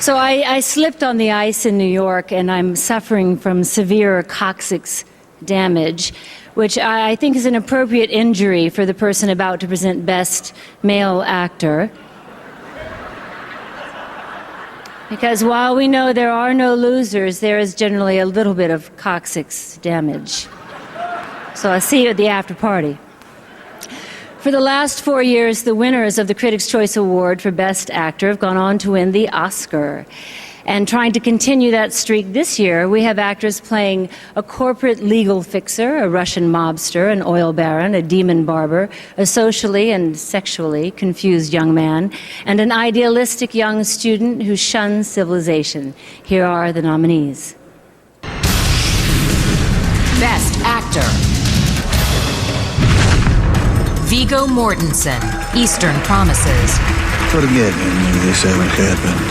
So I slipped on the ice in New York, and I'm suffering from severe coccyx damage, which I think is an appropriate injury for the person about to present Best Male Actor. Because while we know there are no losers, there is generally a little bit of coccyx damage. So I'll see you at the after party. For the last 4 years, the winners of the Critics' Choice Award for Best Actor have gone on to win the Oscar. And trying to continue that streak this year, we have actors playing a corporate legal fixer, a Russian mobster, an oil baron, a demon barber, a socially and sexually confused young man, and an idealistic young student who shuns civilization. Here are the nominees. Best Actor: Viggo Mortensen, Eastern Promises. Forget me, this haven't happened.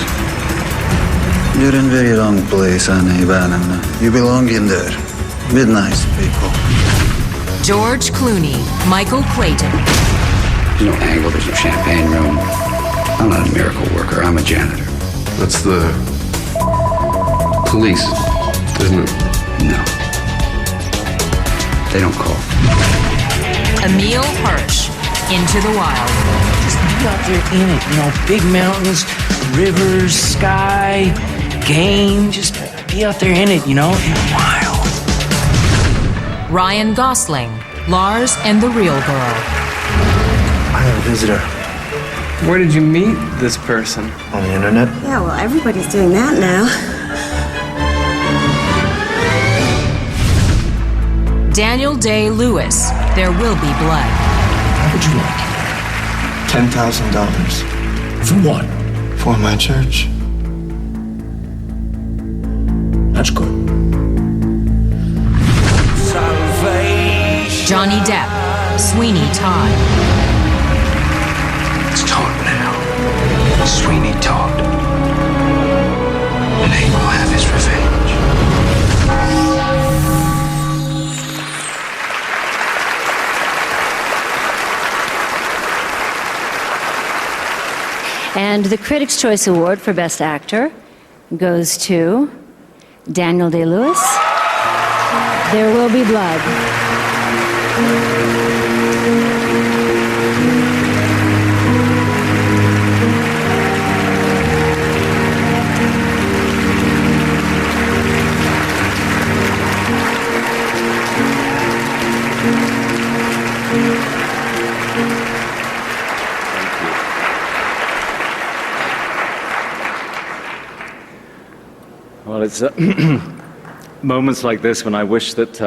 You're in very wrong place, Anna Ivanovna. You belong in there, with nice people. George Clooney, Michael Clayton. There's no angle, there's no champagne room. I'm not a miracle worker, I'm a janitor. That's the police, isn't it? No. They don't call. Emil Hirsch, Into the Wild. Just be out there in it, you know, big mountains, rivers, sky, game. Just be out there in it, you know, wild. Ryan Gosling, Lars and the Real Girl. I have a visitor. Where did you meet this person? On the internet. Yeah, well, everybody's doing that now. Daniel Day-Lewis, There Will Be Blood. How would you like $10,000? For what? For my church. That's good. Johnny Depp, Sweeney Todd. Let's talk now. Sweeney Todd. And he will have his revenge. And the Critics' Choice Award for Best Actor goes to Daniel Day-Lewis. There Will Be Blood. Well, it's moments like this when I wish that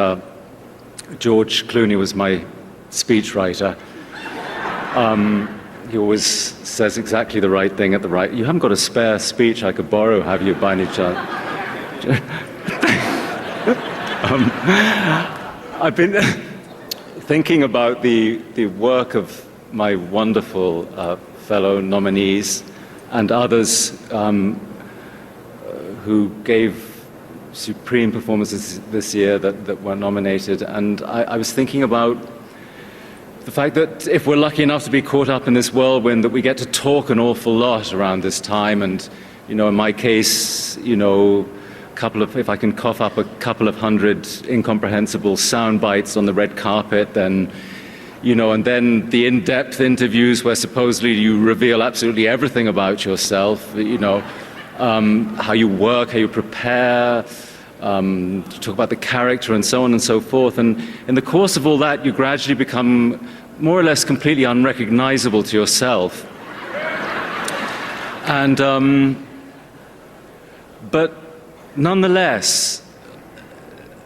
George Clooney was my speechwriter. He always says exactly the right thing at the right. You haven't got a spare speech I could borrow, have you, by any chance? I've been thinking about the work of my wonderful fellow nominees and others who gave supreme performances this year that were nominated. And I was thinking about the fact that if we're lucky enough to be caught up in this whirlwind, that we get to talk an awful lot around this time. And, you know, in my case, you know, if I can cough up a couple of hundred incomprehensible sound bites on the red carpet, then, you know, and then the in-depth interviews where supposedly you reveal absolutely everything about yourself, you know, how you work, how you prepare, to talk about the character and so on and so forth. And in the course of all that, you gradually become more or less completely unrecognizable to yourself. And, but nonetheless,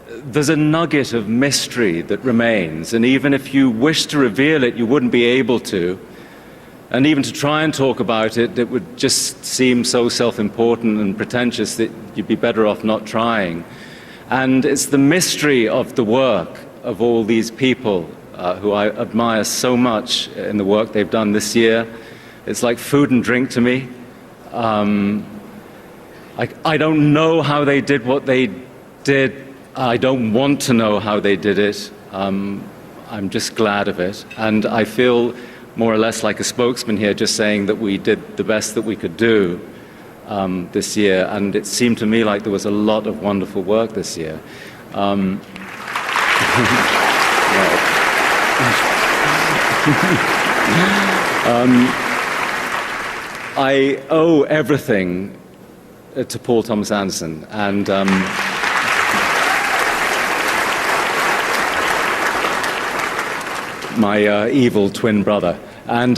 there's a nugget of mystery that remains. And even if you wish to reveal it, you wouldn't be able to. And even to try and talk about it, it would just seem so self-important and pretentious that you'd be better off not trying. And it's the mystery of the work of all these people who I admire so much in the work they've done this year. It's like food and drink to me. I don't know how they did what they did. I don't want to know how they did it. I'm just glad of it. And I feel more or less like a spokesman here, just saying that we did the best that we could do. this year, and it seemed to me like there was a lot of wonderful work this year. Well, I owe everything to Paul Thomas Anderson, and my evil twin brother, and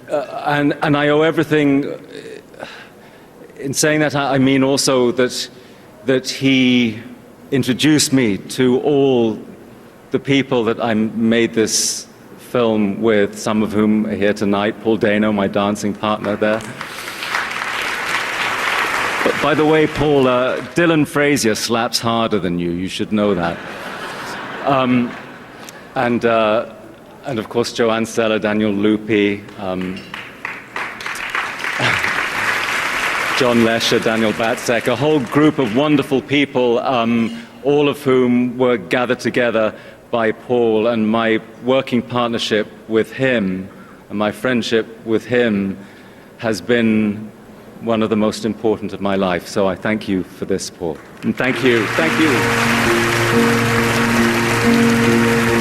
I owe everything. In saying that, I mean also that he introduced me to all the people that I made this film with, some of whom are here tonight. Paul Dano, my dancing partner there. But by the way, Paul, Dylan Frazier slaps harder than you. You should know that. And of course, Joanne Stella, Daniel Lupi, John Lesher, Daniel Batsek, a whole group of wonderful people, all of whom were gathered together by Paul, and my working partnership with him and my friendship with him has been one of the most important of my life. So I thank you for this, Paul. And thank you. Thank you.